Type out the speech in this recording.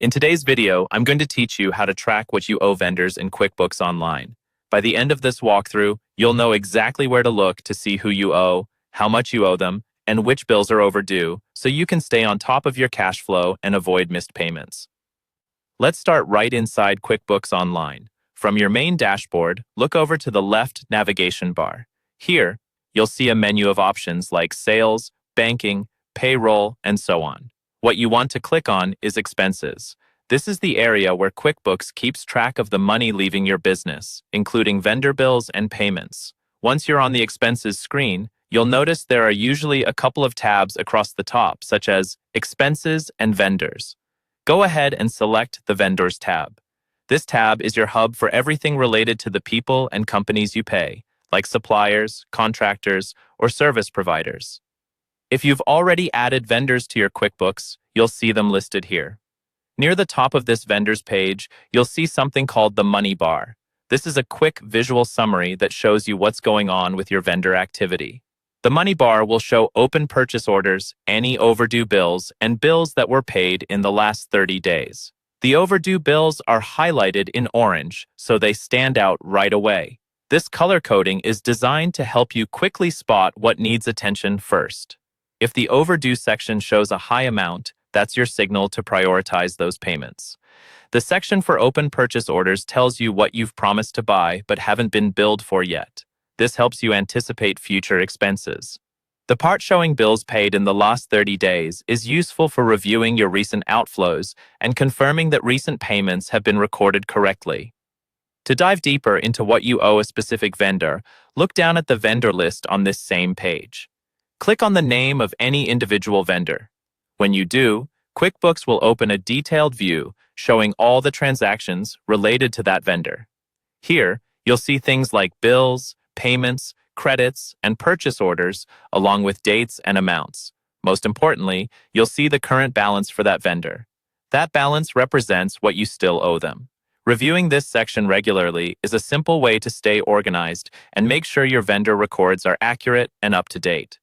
In today's video, I'm going to teach you how to track what you owe vendors in QuickBooks Online. By the end of this walkthrough, you'll know exactly where to look to see who you owe, how much you owe them, and which bills are overdue, so you can stay on top of your cash flow and avoid missed payments. Let's start right inside QuickBooks Online. From your main dashboard, look over to the left navigation bar. Here, you'll see a menu of options like Sales, Banking, Payroll, and so on. What you want to click on is Expenses. This is the area where QuickBooks keeps track of the money leaving your business, including vendor bills and payments. Once you're on the Expenses screen, you'll notice there are usually a couple of tabs across the top, such as Expenses and Vendors. Go ahead and select the Vendors tab. This tab is your hub for everything related to the people and companies you pay, like suppliers, contractors, or service providers. If you've already added vendors to your QuickBooks, you'll see them listed here. Near the top of this vendors page, you'll see something called the Money bar. This is a quick visual summary that shows you what's going on with your vendor activity. The Money bar will show open purchase orders, any overdue bills, and bills that were paid in the last 30 days. The overdue bills are highlighted in orange, so they stand out right away. This color coding is designed to help you quickly spot what needs attention first. If the overdue section shows a high amount, that's your signal to prioritize those payments. The section for open purchase orders tells you what you've promised to buy but haven't been billed for yet. This helps you anticipate future expenses. The part showing bills paid in the last 30 days is useful for reviewing your recent outflows and confirming that recent payments have been recorded correctly. To dive deeper into what you owe a specific vendor, look down at the vendor list on this same page. Click on the name of any individual vendor. When you do, QuickBooks will open a detailed view showing all the transactions related to that vendor. Here, you'll see things like bills, payments, credits, and purchase orders, along with dates and amounts. Most importantly, you'll see the current balance for that vendor. That balance represents what you still owe them. Reviewing this section regularly is a simple way to stay organized and make sure your vendor records are accurate and up to date.